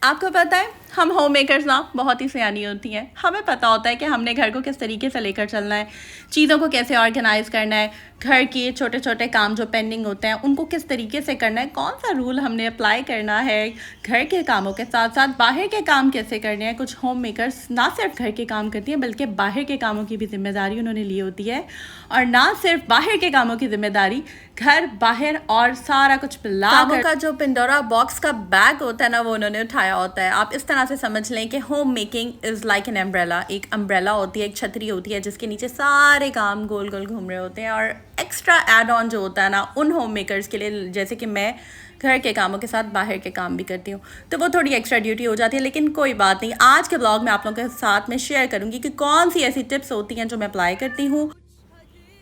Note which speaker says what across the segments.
Speaker 1: आपको पता है हम होम मेकर्स ना बहुत ही सियानी होती हैं। हमें पता होता है कि हमने घर को किस तरीके से लेकर चलना है, चीज़ों को कैसे ऑर्गेनाइज़ करना है, घर के छोटे छोटे काम जो पेंडिंग होते हैं उनको किस तरीके से करना है, कौन सा रूल हमने अप्लाई करना है, घर के कामों के साथ साथ बाहर के काम कैसे करने हैं। कुछ होम मेकर्स ना सिर्फ घर के काम करती हैं बल्कि बाहर के कामों की भी जिम्मेदारी उन्होंने ली होती है, और ना सिर्फ बाहर के कामों की जिम्मेदारी, घर बाहर और सारा कुछ कामों का जो पिंडोरा बॉक्स का बैग होता है ना वो उन्होंने उठाया होता है। आप इस तरह से समझ लें कि home making is like an umbrella. एक अम्ब्रेला होती है, एक छतरी होती है जिसके नीचे सारे काम गोल गोल घूम रहे होते हैं, और एक्स्ट्रा एड ऑन जो होता है ना उन होम मेकर्स के लिए, जैसे कि मैं घर के कामों के साथ बाहर के काम भी करती हूँ, तो वो थोड़ी एक्स्ट्रा ड्यूटी हो जाती है। लेकिन कोई बात नहीं, आज के ब्लॉग में आप लोगों के साथ में शेयर करूँगी कि कौन सी ऐसी टिप्स होती हैं जो मैं अप्लाई करती हूँ,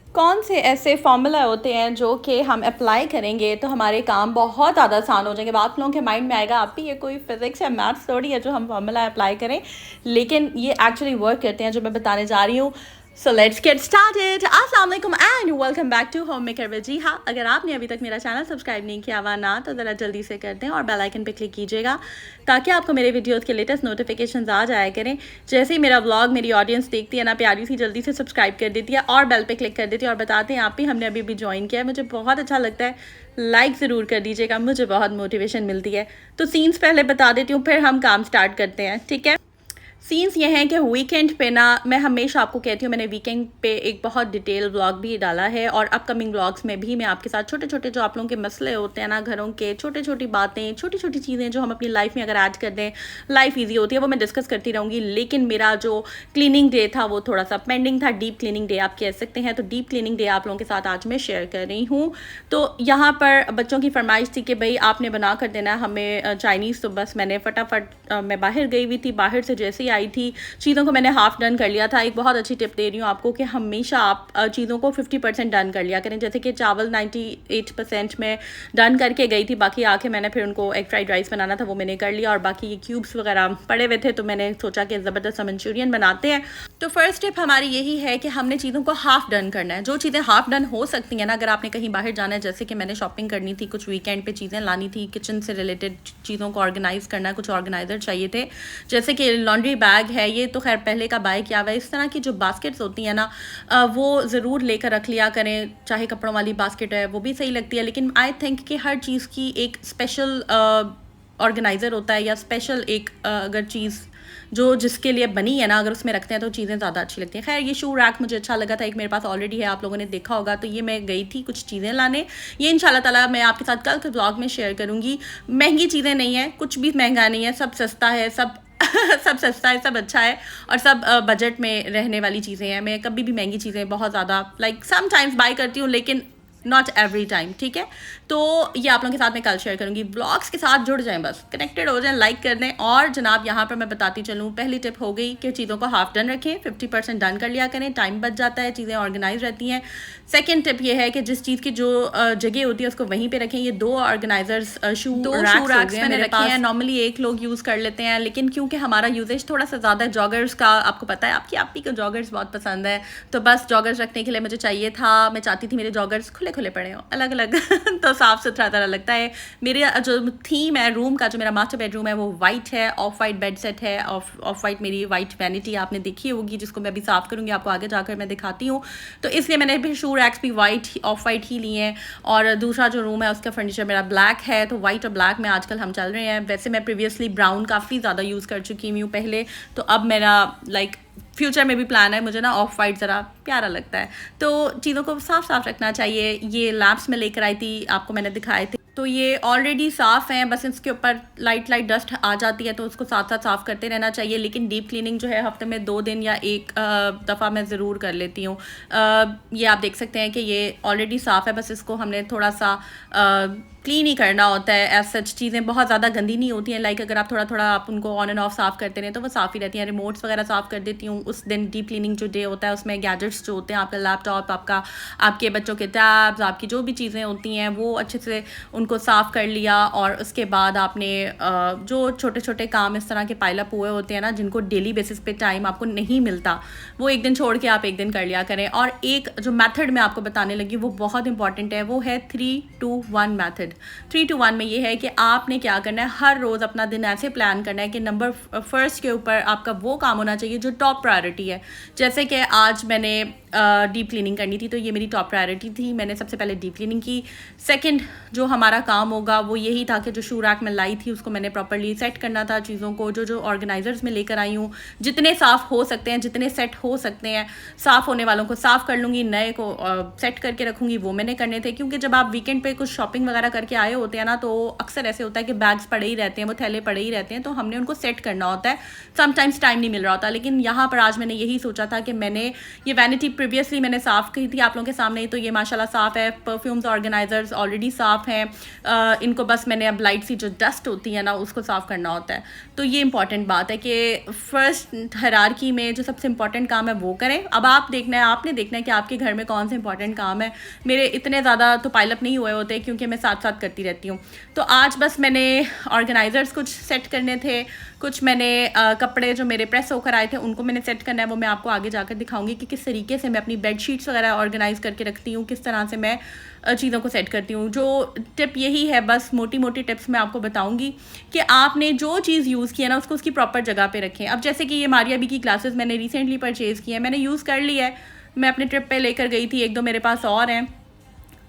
Speaker 1: कौन से ऐसे फॉर्मूला होते हैं जो कि हम अप्लाई करेंगे तो हमारे काम बहुत ज़्यादा आसान हो जाएंगे। आप लोगों के माइंड में आएगा आप भी ये कोई फिजिक्स या मैथ्स थोड़ी है जो हम फॉर्मूला अप्लाई करें, लेकिन ये एक्चुअली वर्क करते हैं जो मैं बताने जा रही हूँ। So let's get started. अस्सलाम वालेकुम and welcome back to Homemaker with जी। हाँ, अगर आपने अभी तक मेरा चैनल सब्सक्राइब नहीं किया हुआ ना तो ज़रा जल्दी से कर दें और बेल आइकन पे क्लिक कीजिएगा ताकि आपको मेरे वीडियोस के लेटेस्ट नोटिफिकेशंस आ जाया करें। जैसे ही मेरा व्लॉग मेरी ऑडियंस देखती है ना प्यारी सी, जल्दी से सब्सक्राइब कर देती है और बेल पे क्लिक कर देती है और बताते हैं आप भी हमने अभी भी ज्वाइन किया है, मुझे बहुत अच्छा लगता है। लाइक ज़रूर कर दीजिएगा, मुझे बहुत मोटिवेशन मिलती है। तो सीन्स पहले बता देती हूँ, फिर हम काम स्टार्ट करते हैं, ठीक है। सीन्स ये हैं कि वीकेंड पे ना, मैं हमेशा आपको कहती हूँ, मैंने वीकेंड पे एक बहुत डिटेल व्लॉग भी डाला है और अपकमिंग व्लॉग्स में भी मैं आपके साथ छोटे छोटे जो आप लोगों के मसले होते हैं ना, घरों के छोटी छोटी बातें, छोटी छोटी चीज़ें जो हम अपनी लाइफ में अगर ऐड कर दें लाइफ ईजी होती है, वो मैं डिस्कस करती रहूँगी। लेकिन मेरा जो क्लीनिंग डे था वो थोड़ा सा पेंडिंग था, डीप क्लीनिंग डे आप कह सकते हैं। तो डीप क्लीनिंग डे आप लोगों के साथ आज मैं शेयर कर रही हूँ। तो यहाँ पर बच्चों की फरमाइश थी कि भाई आपने बना कर देना हमें चाइनीज़, तो बस मैंने फटाफट मैं बाहर गई हुई थी, बाहर से जैसे ही आई थी चीज़ों को मैंने हाफ डन कर लिया था। एक बहुत अच्छी टिप दे रही हूँ आपको कि हमेशा आप चीज़ों को 50% डन कर लिया करें। जैसे कि चावल 98% में डन करके गई थी, बाकी आके मैंने फिर उनको एग फ्राइड राइस बनाना था वो मैंने कर लिया, और बाकी ये क्यूब्स वगैरह पड़े हुए थे तो मैंने सोचा कि ज़बरदस्त सा मंचूरियन बनाते हैं। तो फर्स्ट टिप हमारी यही है कि हमने चीज़ों को हाफ डन करना है। जो चीज़ें हाफ डन हो सकती हैं ना, अगर आपने कहीं बाहर जाना है, जैसे कि मैंने शॉपिंग करनी थी, कुछ वीकेंड पे चीज़ें लानी थी, किचन से रिलेटेड चीज़ों को ऑर्गेनाइज़ करना है, कुछ ऑर्गेनाइज़र चाहिए थे, जैसे कि लॉन्ड्री बैग है, ये तो खैर पहले का बाय किया हुआ है। इस तरह की जो बास्केट्स होती हैं ना वो ज़रूर लेकर रख लिया करें, चाहे कपड़ों वाली बास्केट है वो भी सही लगती है, लेकिन आई थिंक कि हर चीज़ की एक स्पेशल ऑर्गेनाइज़र होता है या स्पेशल एक अगर चीज़ जो जिसके लिए बनी है ना, अगर उसमें रखते हैं तो चीज़ें ज़्यादा अच्छी लगती हैं। खैर ये शू रैक मुझे अच्छा लगा था, एक मेरे पास ऑलरेडी है, आप लोगों ने देखा होगा। तो ये मैं गई थी कुछ चीज़ें लाने, ये इंशाल्लाह ताला मैं आपके साथ कल के ब्लॉग में शेयर करूँगी। महंगी चीज़ें नहीं है, कुछ भी महंगा नहीं है, सब सस्ता है, सब सब सस्ता है, सब अच्छा है, और सब बजट में रहने वाली चीज़ें हैं। मैं कभी भी महंगी चीज़ें बहुत ज़्यादा लाइक समटाइम्स बाय करती हूँ, लेकिन नॉट एवरी टाइम, ठीक है। तो ये आप लोगों के साथ मैं कल शेयर करूँगी। ब्लॉग्स के साथ जुड़ जाएं, बस कनेक्टेड हो जाएं, लाइक कर दें। और जनाब यहाँ पर मैं बताती चलूँ, पहली टिप हो गई कि चीज़ों को हाफ डन रखें, 50% डन कर लिया करें, टाइम बच जाता है, चीज़ें ऑर्गेनाइज रहती हैं। सेकेंड टिप ये है कि जिस चीज़ की जो जगह होती है उसको वहीं पर रखें। ये दो ऑर्गेनाइजर्स शू रैक्स मैंने रखे हैं, नॉर्मली एक लोग यूज़ कर लेते हैं, लेकिन क्योंकि हमारा यूजेज थोड़ा सा ज़्यादा है, जॉगर्स का आपको पता है, आपकी आपी को जॉगर्स बहुत पसंद है, तो बस जॉगर्स रखने के लिए मुझे चाहिए था। मैं चाहती थी मेरे जॉगर्स खुले खुले पड़े हो, अलग अलग तो साफ सुथरा तरह लगता है। मेरे जो थीम है रूम का, जो मेरा मास्टर बेडरूम है वो वाइट है, ऑफ वाइट बेड सेट है, ऑफ वाइट मेरी वाइट वैनिटी आपने देखी होगी, जिसको मैं अभी साफ़ करूँगी, आपको आगे जाकर मैं दिखाती हूँ। तो इसलिए मैंने भी शू रैक्स भी वाइट ऑफ वाइट ही लिए हैं, और दूसरा जो रूम है उसका फर्नीचर मेरा ब्लैक है। तो वाइट और ब्लैक में आजकल हम चल रहे हैं। वैसे मैं प्रीवियसली ब्राउन काफ़ी ज़्यादा यूज़ कर चुकी हूँ पहले, तो अब मेरा लाइक फ्यूचर में भी प्लान है, मुझे ना ऑफ वाइट ज़रा प्यारा लगता है। तो चीज़ों को साफ साफ रखना चाहिए। ये लैम्प्स में लेकर आई थी, आपको मैंने दिखाए थे, तो ये ऑलरेडी साफ़ हैं, बस इसके ऊपर लाइट डस्ट आ जाती है, तो उसको साथ साथ साफ़ करते रहना चाहिए। लेकिन डीप क्लीनिंग जो है हफ्ते में 2 दिन या एक दफ़ा मैं ज़रूर कर लेती हूँ। ये आप देख सकते हैं कि ये ऑलरेडी साफ़ है, बस इसको हमने थोड़ा सा क्लीन ही करना होता है। एज सच चीज़ें बहुत ज़्यादा गंदी नहीं होती हैं, लाइक अगर आप थोड़ा थोड़ा आप उनको ऑन एंड ऑफ साफ़ करते रहें तो वो साफ़ ही रहती हैं। रिमोट्स वगैरह साफ़ कर देती हूँ उस दिन। डीप क्लीनिंग जो डे होता है उसमें गैजेट्स जो होते हैं, आपका लैपटॉप, आपके बच्चों के टैब्स, आपकी जो भी चीज़ें होती हैं वो अच्छे से उनको साफ़ कर लिया। और उसके बाद आपने जो छोटे छोटे काम इस तरह के पाइलअप हुए होते हैं ना, जिनको डेली बेसिस पे टाइम आपको नहीं मिलता, वो एक दिन छोड़ के आप एक दिन कर लिया करें। और एक जो मेथड मैं आपको बताने लगी वो बहुत इंपॉर्टेंट है, वो है 3-2-1 मेथड। मेथड। 3 to 1 में ये है कि आपने क्या करना है, हर रोज़ अपना दिन ऐसे प्लान करना है कि नंबर फर्स्ट के ऊपर आपका वो काम होना चाहिए जो टॉप प्रायोरिटी है। जैसे कि आज मैंने डीप क्लीनिंग करनी थी, तो ये मेरी टॉप प्रायोरिटी थी, मैंने सबसे पहले डीप क्लीनिंग की। सेकंड जो हमारा काम होगा वो यही था कि जो शू रैक में लाई थी उसको मैंने प्रॉपर्ली सेट करना था, चीज़ों को जो जो ऑर्गेनाइजर्स में लेकर आई हूँ जितने साफ़ हो सकते हैं, जितने सेट हो सकते हैं, साफ़ होने वालों को साफ़ कर लूँगी, नए को सेट करके रखूँगी, वो मैंने करने थे। क्योंकि जब आप वीकेंड पे कुछ शॉपिंग वगैरह करके आए होते हैं ना, तो अक्सर ऐसे होता है कि बैग्स पड़े ही रहते हैं, वो थैले पड़े ही रहते हैं, तो हमने उनको सेट करना होता है। समटाइम्स टाइम नहीं मिल रहा होता, लेकिन यहाँ पर आज मैंने यही सोचा था कि मैंने ये वैनिटी प्रीवियसली मैंने साफ़ की थी आप लोगों के सामने, तो ये माशाल्लाह साफ़ है। परफ्यूम्स ऑर्गेनाइजर्स ऑलरेडी साफ़ हैं, इनको बस मैंने अब लाइट सी जो डस्ट होती है ना उसको साफ़ करना होता है। तो ये इंपॉर्टेंट बात है कि फर्स्ट हायरार्की में जो सबसे इंपॉर्टेंट काम है वो करें। अब आप देखना है, आपने देखना है कि आपके घर में कौन से इंपॉर्टेंट काम है। मेरे इतने ज़्यादा तो पाइलअप नहीं हुए होते क्योंकि मैं साथ साथ करती रहती हूँ। तो आज बस मैंने ऑर्गेनाइजर्स कुछ सेट करने थे, कुछ मैंने कपड़े जो मेरे प्रेस होकर आए थे उनको मैंने सेट करना है। वो मैं आपको आगे जाकर दिखाऊंगी कि किस तरीके से मैं अपनी बेडशीट्स वगैरह ऑर्गेनाइज़ करके रखती हूँ, किस तरह से मैं चीज़ों को सेट करती हूँ। जो टिप यही है, बस मोटी मोटी टिप्स मैं आपको बताऊंगी कि आपने जो चीज़ यूज़ की है ना उसको उसकी प्रॉपर जगह पे रखें। अब जैसे कि ये मारिया बी की ग्लासेस मैंने रिसेंटली परचेज़ की है, मैंने यूज़ कर ली है, मैं अपने ट्रिप पे लेकर गई थी, एक दो मेरे पास और हैं,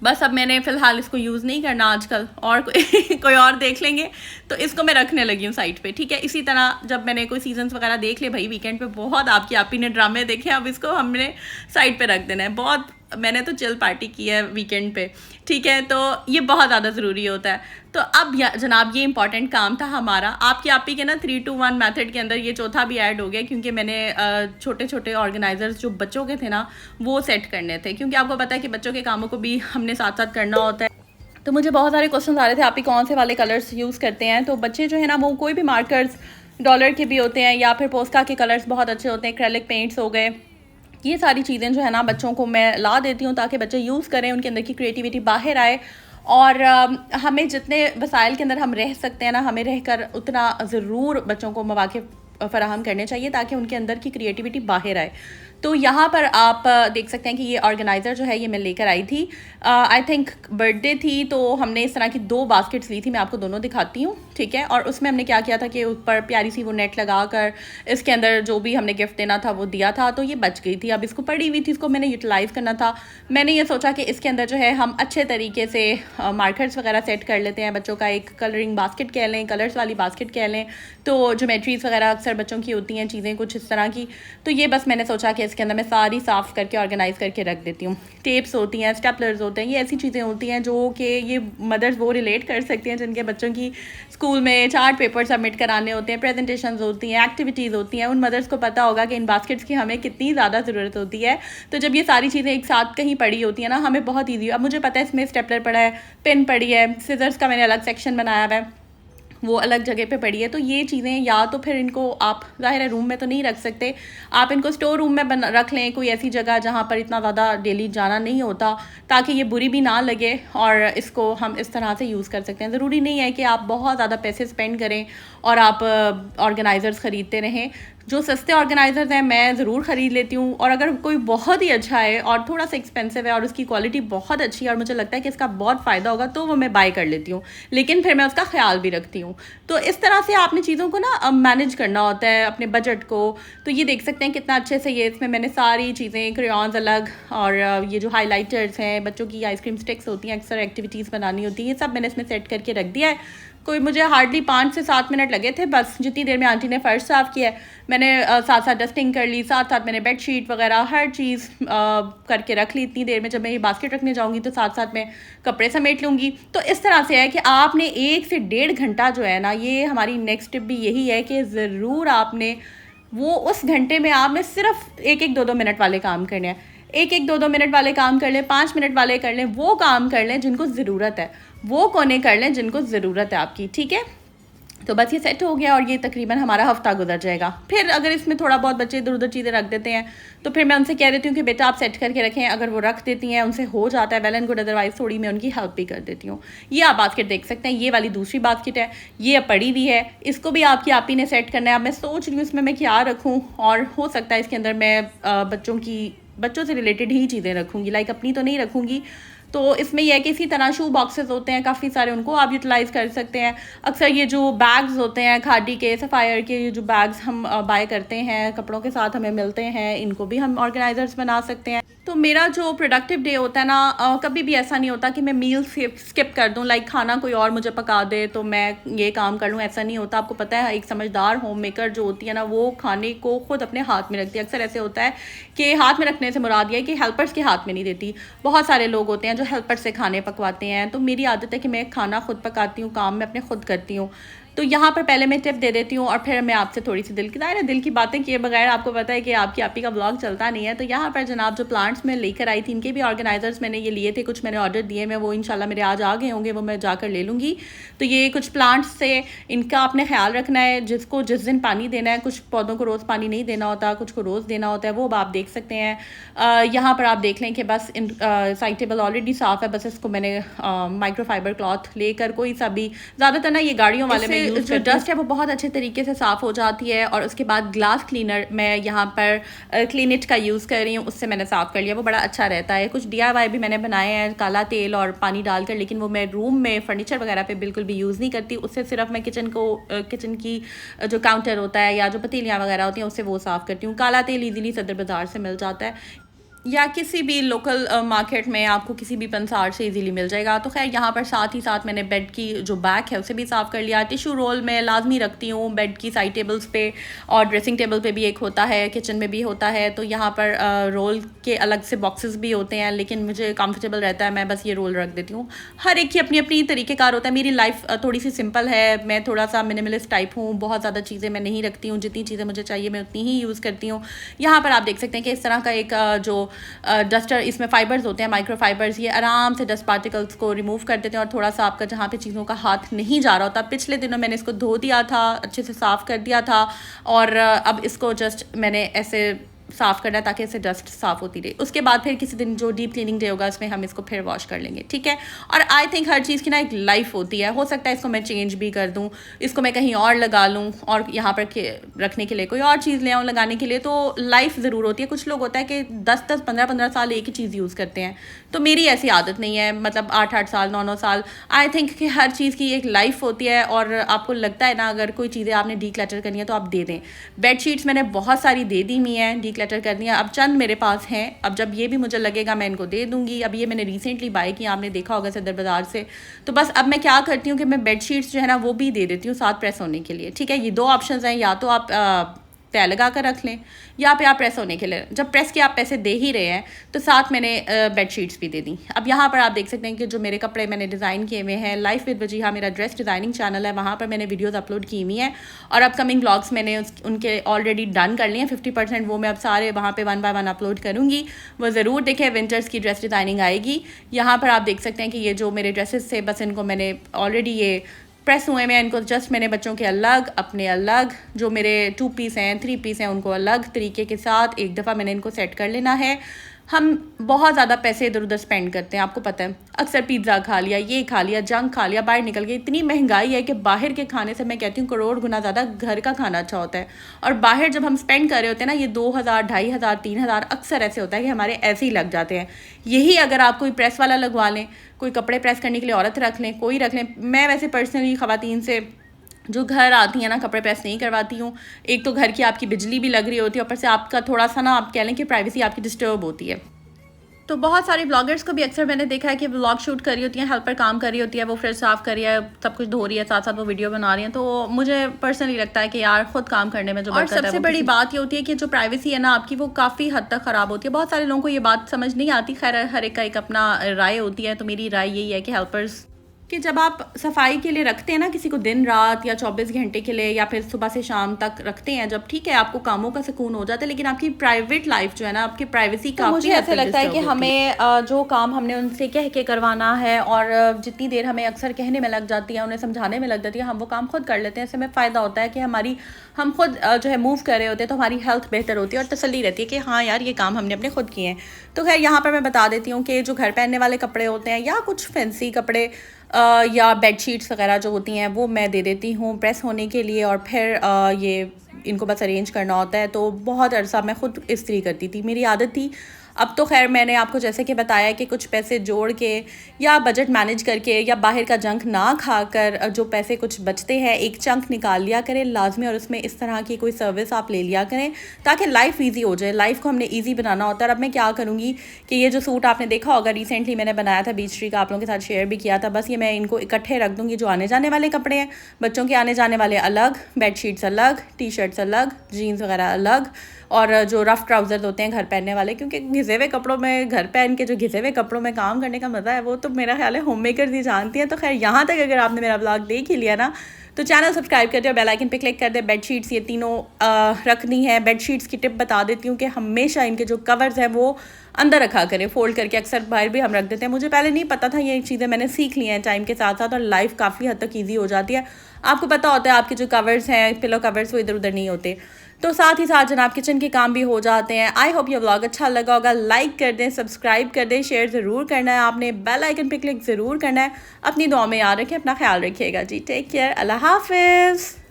Speaker 1: बस अब मैंने फ़िलहाल इसको यूज़ नहीं करना आजकल, और कोई और देख लेंगे, तो इसको मैं रखने लगी हूँ साइड पे, ठीक है। इसी तरह जब मैंने कोई सीजन्स वगैरह देख ले, भाई वीकेंड पे बहुत आपकी आपी ने ड्रामे देखे, अब इसको हमने साइड पे रख देना है। बहुत मैंने तो चिल पार्टी की है वीकेंड पे, ठीक है, तो ये बहुत ज़्यादा ज़रूरी होता है। तो अब जनाब ये इंपॉर्टेंट काम था हमारा। आपकी आपी के ना 3 to 1 मेथड के अंदर ये चौथा भी ऐड हो गया, क्योंकि मैंने छोटे छोटे ऑर्गेनाइजर्स जो बच्चों के थे ना वो सेट करने थे, क्योंकि आपको पता है कि बच्चों के कामों को भी हमने साथ साथ करना होता है। तो मुझे बहुत सारे क्वेश्चन आ रहे थे, आप ही कौन से वाले कलर्स यूज़ करते हैं। तो बच्चे जो है ना वो कोई भी मार्कर्स डॉलर के भी होते हैं या फिर पोस्का के कलर्स बहुत अच्छे होते हैं, एक्रेलिक पेंट्स हो गए, ये सारी चीज़ें जो है ना बच्चों को मैं ला देती हूँ ताकि बच्चे यूज़ करें, उनके अंदर की क्रिएटिविटी बाहर आए। और हमें जितने वसाइल के अंदर हम रह सकते हैं ना, हमें रहकर उतना ज़रूर बच्चों को मौके फ़राहम करने चाहिए ताकि उनके अंदर की क्रिएटिविटी बाहर आए। तो यहाँ पर आप देख सकते हैं कि ये ऑर्गेनाइज़र जो है ये मैं लेकर आई थी, आई थिंक बर्थडे थी, तो हमने इस तरह की 2 बास्केट्स ली थी, मैं आपको दोनों दिखाती हूँ, ठीक है। और उसमें हमने क्या किया था कि ऊपर प्यारी सी वो नेट लगा कर इसके अंदर जो भी हमने गिफ्ट देना था वो दिया था, तो ये बच गई थी। अब इसको पड़ी हुई थी, इसको मैंने यूटिलाइज़ करना था। मैंने ये सोचा कि इसके अंदर जो है हम अच्छे तरीके से मार्कर्स वगैरह सेट कर लेते हैं। बच्चों का एक कलरिंग बास्केट कह लें, कलर्स वाली बास्केट कह लें, तो ज्योमेट्रीज़ वगैरह अक्सर बच्चों की होती हैं चीज़ें कुछ इस तरह की। तो ये बस मैंने सोचा कि इसके अंदर मैं सारी साफ़ करके ऑर्गेनाइज़ करके रख देती हूँ। टेप्स होती हैं, स्टेपलर्स होते हैं, ये ऐसी चीज़ें होती हैं जो कि ये मदर्स वो रिलेट कर सकती हैं जिनके बच्चों की स्कूल में चार्ट पेपर सबमिट कराने होते हैं, प्रेजेंटेशंस होती हैं, एक्टिविटीज़ होती हैं। उन मदर्स को पता होगा कि इन बास्केट्स की हमें कितनी ज़्यादा ज़रूरत होती है। तो जब ये सारी चीज़ें एक साथ कहीं पड़ी होती हैं ना, हमें बहुत ईजी। अब मुझे पता है इसमें स्टेपलर पड़ा है, पेन पड़ी है, सिजर्स का मैंने अलग सेक्शन बनाया हुआ है, वो अलग जगह पे पड़ी है। तो ये चीज़ें या तो फिर इनको आप ज़ाहिर है रूम में तो नहीं रख सकते, आप इनको स्टोर रूम में रख लें, कोई ऐसी जगह जहाँ पर इतना ज़्यादा डेली जाना नहीं होता, ताकि ये बुरी भी ना लगे और इसको हम इस तरह से यूज़ कर सकते हैं। ज़रूरी नहीं है कि आप बहुत ज़्यादा पैसे स्पेंड करें और आप ऑर्गेनाइज़र्स ख़रीदते रहें। जो सस्ते ऑर्गेनाइज़र्स हैं मैं ज़रूर ख़रीद लेती हूँ, और अगर कोई बहुत ही अच्छा है और थोड़ा सा एक्सपेंसिव है और उसकी क्वालिटी बहुत अच्छी है और मुझे लगता है कि इसका बहुत फ़ायदा होगा, तो वो मैं बाय कर लेती हूँ, लेकिन फिर मैं उसका ख्याल भी रखती हूँ। तो इस तरह से आपने चीज़ों को ना मैनेज करना होता है अपने बजट को। तो ये देख सकते हैं कितना अच्छे से ये इसमें मैंने सारी चीज़ें, क्रेयॉन्स अलग, और ये जो हाईलाइटर्स हैं, बच्चों की आइसक्रीम स्टिक्स होती हैं, अक्सर एक्टिविटीज़ बनानी होती है, ये सब मैंने इसमें सेट करके रख दिया है। कोई मुझे हार्डली 5 से 7 मिनट लगे थे, बस जितनी देर में आंटी ने फ़र्श साफ़ किया है मैंने साथ साथ डस्टिंग कर ली, साथ साथ मैंने बेडशीट वगैरह हर चीज़ करके रख ली। इतनी देर में जब मैं ये बास्केट रखने जाऊंगी तो साथ साथ मैं कपड़े समेट लूँगी। तो इस तरह से है कि आपने 1 से 1.5 घंटा जो है ना, ये हमारी नेक्स्ट टिप भी यही है कि ज़रूर आपने वो उस घंटे में आपने सिर्फ 1-1, 2-2 मिनट वाले काम करने हैं। 1-1, 2-2 मिनट वाले काम कर लें, 5 मिनट वाले कर लें, वो काम कर लें जिनको ज़रूरत है, वो कोने कर लें जिनको ज़रूरत है आपकी, ठीक है। तो बस ये सेट हो गया और ये तकरीबन हमारा हफ्ता गुजर जाएगा। फिर अगर इसमें थोड़ा बहुत बच्चे इधर उधर चीज़ें रख देते हैं तो फिर मैं उनसे कह देती हूँ कि बेटा आप सेट करके रखें। अगर वो रख देती हैं, उनसे हो जाता है वेल एंड गुड, अदरवाइज़ थोड़ी मैं उनकी हेल्प भी कर देती हूँ। ये आप बास्केट देख सकते हैं, ये वाली दूसरी बास्केट है, ये अब पड़ी हुई है, इसको भी आपकी आप ही ने सेट करना है। अब मैं सोच रही हूँ इसमें मैं क्या रखूँ, और हो सकता है इसके अंदर मैं बच्चों से रिलेटेड ही चीज़ें रखूँगी, लाइक अपनी तो नहीं रखूँगी। तो इसमें यह है कि इसी तरह शू बॉक्सेस होते हैं काफ़ी सारे, उनको आप यूटिलाइज़ कर सकते हैं। अक्सर ये जो बैग्स होते हैं खादी के, सफ़ायर के, ये जो बैग्स हम बाय करते हैं कपड़ों के साथ हमें मिलते हैं, इनको भी हम ऑर्गेनाइजर्स बना सकते हैं। तो मेरा जो प्रोडक्टिव डे होता है ना, कभी भी ऐसा नहीं होता कि मैं मील स्किप कर दूं, लाइक खाना कोई और मुझे पका दे तो मैं ये काम कर लूं, ऐसा नहीं होता। आपको पता है एक समझदार होम मेकर जो होती है ना, वो खाने को खुद अपने हाथ में रखती है। अक्सर ऐसे होता है कि हाथ में रखने से मुराद ये है कि हेल्पर्स के हाथ में नहीं देती। बहुत सारे लोग होते हैं जो हेल्पर से खाने पकवाते हैं, तो मेरी आदत है कि मैं खाना खुद पकाती हूँ, काम मैं अपने खुद करती हूँ। तो यहाँ पर पहले मैं टिप दे देती हूँ और फिर मैं आपसे थोड़ी सी दिल की बातें किए बगैर, आपको पता है कि आपकी आपी का ब्लॉग चलता नहीं है। तो यहाँ पर जनाब जो प्लांट्स मैं लेकर आई थी, इनके भी ऑर्गेनाइजर्स मैंने ये लिए थे, कुछ मैंने ऑर्डर दिए, मैं वो इंशाल्लाह मेरे आज आ गए होंगे, वो मैं जाकर ले लूँगी। तो ये कुछ प्लांट्स से इनका आपने ख्याल रखना है, जिसको जिस दिन पानी देना है, कुछ पौधों को रोज़ पानी नहीं देना होता, कुछ को रोज़ देना होता है, वो आप देख सकते हैं। यहाँ पर आप देख लें कि बस साइड टेबल ऑलरेडी साफ़ है, बस इसको मैंने माइक्रोफाइबर क्लॉथ लेकर, कोई सा भी, ज़्यादातर ना ये गाड़ियों वाले में यूज़, जो डस्ट है वो बहुत अच्छे तरीके से साफ़ हो जाती है। और उसके बाद ग्लास क्लीनर मैं यहाँ पर क्लीनिट का यूज़ कर रही हूँ, उससे मैंने साफ़ कर लिया, वो बड़ा अच्छा रहता है। कुछ DIY भी मैंने बनाए हैं काला तेल और पानी डालकर, लेकिन वो मैं रूम में फर्नीचर वगैरह पे बिल्कुल भी यूज़ नहीं करती। उससे सिर्फ मैं किचन की जो काउंटर होता है या जो पतीलियाँ वगैरह होती हैं उससे वो साफ़ करती हूँ। काला तेल ईज़िली सदर बाज़ार से मिल जाता है या किसी भी लोकल मार्केट में आपको किसी भी पंसार से इजीली मिल जाएगा। तो खैर यहाँ पर साथ ही साथ मैंने बेड की जो बैक है उसे भी साफ़ कर लिया। टिशू रोल मैं लाजमी रखती हूँ बेड की साइड टेबल्स पे, और ड्रेसिंग टेबल पे भी एक होता है, किचन में भी होता है। तो यहाँ पर रोल के अलग से बॉक्सेस भी होते हैं, लेकिन मुझे कंफर्टेबल रहता है, मैं बस ये रोल रख देती हूँ। हर एक की अपनी अपनी तरीक़ेकार होता है। मेरी लाइफ थोड़ी सी सिंपल है, मैं थोड़ा सा मिनिमलिस्ट टाइप हूँ, बहुत ज़्यादा चीज़ें मैं नहीं रखती हूँ, जितनी चीज़ें मुझे चाहिए मैं उतनी ही यूज़ करती हूँ। यहाँ पर आप देख सकते हैं कि इस तरह का एक जो डस्टर, इसमें फाइबर्स होते हैं, माइक्रो फाइबर्स, ये आराम से डस्ट पार्टिकल्स को रिमूव कर देते हैं। और थोड़ा सा आपका जहाँ पे चीज़ों का हाथ नहीं जा रहा होता, पिछले दिनों मैंने इसको धो दिया था, अच्छे से साफ़ कर दिया था, और अब इसको जस्ट मैंने ऐसे साफ़ करना है ताकि इससे डस्ट साफ़ होती रहे। उसके बाद फिर किसी दिन जो डीप क्लीनिंग डे होगा उसमें हम इसको फिर वॉश कर लेंगे, ठीक है। और आई थिंक हर चीज़ की ना एक लाइफ होती है, हो सकता है इसको मैं चेंज भी कर दूँ, इसको मैं कहीं और लगा लूँ और यहाँ पर रखने के लिए कोई और चीज़ ले आऊँ लगाने के लिए। तो लाइफ ज़रूर होती है। कुछ लोग होता है कि 10-10, 15-15 साल एक ही चीज़ यूज़ करते हैं, तो मेरी ऐसी आदत नहीं है, मतलब 8-8 साल, 9-9 साल। आई थिंक कि हर चीज़ की एक लाइफ होती है, और आपको लगता है ना अगर कोई चीज़ें आपने डीक्लटर करनी है तो आप दे दें। बेडशीट्स मैंने बहुत सारी दे दी हुई हैं, डीक्लटर कर दी हैं, अब चंद मेरे पास हैं। अब जब ये भी मुझे लगेगा मैं इनको दे दूँगी। अब ये मैंने रिसेंटली बाय किया, आपने देखा होगा सदर बाज़ार से। तो बस अब मैं क्या करती हूँ कि मैं बेडशीट्स जो है ना वो भी दे देती हूँ साथ प्रेस होने के लिए, ठीक है। ये 2 ऑप्शंस हैं, या तो आप तय लगा कर रख लें, या पे आप प्रेस होने के लिए, जब प्रेस के आप पैसे दे ही रहे हैं तो साथ मैंने बेडशीट्स भी दे दी। अब यहाँ पर आप देख सकते हैं कि जो मेरे कपड़े मैंने डिज़ाइन किए हुए हैं, लाइफ विद वजीहा मेरा ड्रेस डिज़ाइनिंग चैनल है, वहाँ पर मैंने वीडियोस अपलोड की हुई हैं, और अपकमिंग व्लॉग्स मैंने उनके ऑलरेडी डन कर लिए हैं 50%। वो मैं अब सारे वहाँ पर 1 बाय 1 अपलोड करूँगी, वो ज़रूर देखें। विंटर्स की ड्रेस डिज़ाइनिंग आएगी। यहाँ पर आप देख सकते हैं कि ये जो मेरे ड्रेसेस थे, बस इनको मैंने ऑलरेडी ये प्रेस हुए में, इनको जस्ट मैंने बच्चों के अलग, अपने अलग, जो मेरे 2 पीस हैं, 3 पीस हैं, उनको अलग तरीके के साथ एक दफ़ा मैंने इनको सेट कर लेना है। हम बहुत ज़्यादा पैसे इधर उधर स्पेंड करते हैं, आपको पता है। अक्सर पिज़्ज़ा खा लिया, ये खा लिया, जंक खा लिया, बाहर निकल गए। इतनी महंगाई है कि बाहर के खाने से मैं कहती हूँ करोड़ गुना ज़्यादा घर का खाना अच्छा होता है। और बाहर जब हम स्पेंड कर रहे होते हैं ना, ये 2000, 2500, 3000 अक्सर ऐसे होता है कि हमारे ऐसे ही लग जाते हैं। यही अगर आप कोई प्रेस वाला लगवा लें, कोई कपड़े प्रेस करने के लिए औरत रख लें, कोई रख लें। मैं वैसे पर्सनली ख़वातीन से जो घर आती हैं ना कपड़े प्रेस नहीं करवाती हूँ। एक तो घर की आपकी बिजली भी लग रही होती है, ऊपर से आपका थोड़ा सा ना आप कह लें कि प्राइवेसी आपकी डिस्टर्ब होती है। तो बहुत सारे ब्लॉगर्स को भी अक्सर मैंने देखा है कि व्लॉग शूट कर रही होती हैं, हेल्पर काम कर रही होती है, वो फिर साफ़ कर रही है, सब कुछ धो रही है, साथ साथ वो वीडियो बना रही हैं। तो मुझे पर्सनली लगता है कि यार खुद काम करने में जो और सबसे बड़ी बात ये होती है कि जो प्राइवेसी है ना आपकी, वो काफ़ी हद तक ख़राब होती है। बहुत सारे लोगों को ये बात समझ नहीं आती। खैर हर एक का एक अपना राय होती है। तो मेरी राय यही है कि हेल्पर्स कि जब आप सफाई के लिए रखते हैं ना किसी को, दिन रात या 24 घंटे के लिए, या फिर सुबह से शाम तक रखते हैं, जब ठीक है आपको कामों का सुकून हो जाता है, लेकिन आपकी प्राइवेट लाइफ जो है ना, आपकी प्राइवेसी का, मुझे ऐसा लगता है कि हमें जो काम हमने उनसे कह के करवाना है, और जितनी देर हमें अक्सर कहने में लग जाती है, उन्हें समझाने में लग जाती है, हम वो काम खुद कर लेते हैं। इससे हमें फ़ायदा होता है कि हम खुद जो है मूव कर रहे होते हैं, तो हमारी हेल्थ बेहतर होती है और तसल्ली रहती है कि हाँ यार ये काम हमने अपने खुद किए हैं। तो खैर यहाँ पर मैं बता देती हूँ कि जो घर पहनने वाले कपड़े होते हैं, या कुछ फैंसी कपड़े या बेडशीट्स वगैरह जो होती हैं, वो मैं दे देती हूँ प्रेस होने के लिए, और फिर ये इनको बस अरेंज करना होता है। तो बहुत अरसा मैं ख़ुद इस्त्री करती थी, मेरी आदत थी। अब तो खैर मैंने आपको जैसे कि बताया कि कुछ पैसे जोड़ के या बजट मैनेज करके या बाहर का जंक ना खाकर जो पैसे कुछ बचते हैं एक चंक निकाल लिया करें लाजमी, और उसमें इस तरह की कोई सर्विस आप ले लिया करें ताकि लाइफ ईजी हो जाए। लाइफ को हमने ईजी बनाना होता है। अब मैं क्या करूँगी कि ये जो सूट आपने देखा होगा रिसेंटली मैंने बनाया था बीच ट्री का, आप लोगों के साथ शेयर भी किया था, बस ये मैं इनको इकट्ठे रख दूँगी। जो आने जाने वाले कपड़े हैं बच्चों के आने जाने वाले अलग, बेडशीट्स अलग, टी शर्ट्स अलग, जीन्स वगैरह अलग, और जो रफ़ ट्राउज़र्स होते हैं घर पहनने वाले, क्योंकि घिसे हुए कपड़ों में घर पहन के जो घिसे हुए कपड़ों में काम करने का मज़ा है वो तो मेरा ख्याल है होम मेकर्स ही जानती हैं। तो खैर यहाँ तक अगर आपने मेरा ब्लॉग देख ही लिया ना तो चैनल सब्सक्राइब कर दे और बेल आइकन पे क्लिक कर दे। बेडशीट्स ये तीनों रखनी है। बेडशीट्स की टिप बता देती हूँ कि हमेशा इनके जो कवर्स हैं वो अंदर रखा करें फोल्ड करके, अक्सर बाहर भी हम रख देते हैं। मुझे पहले नहीं पता था, ये चीज़ें मैंने सीख ली हैं टाइम के साथ साथ और लाइफ काफ़ी हद तक ईजी हो जाती है। आपको पता होता है आपके जो कवर्स हैं पिलो कवर्स वो इधर उधर नहीं होते, तो साथ ही साथ जनाब किचन के काम भी हो जाते हैं। आई होप ये व्लॉग अच्छा लगा होगा। लाइक कर दें, सब्सक्राइब कर दें, शेयर ज़रूर करना है आपने, बेल आइकन पे क्लिक ज़रूर करना है। अपनी दुआ में याद रखें, अपना ख्याल रखिएगा जी। टेक केयर, अल्लाह हाफिज़।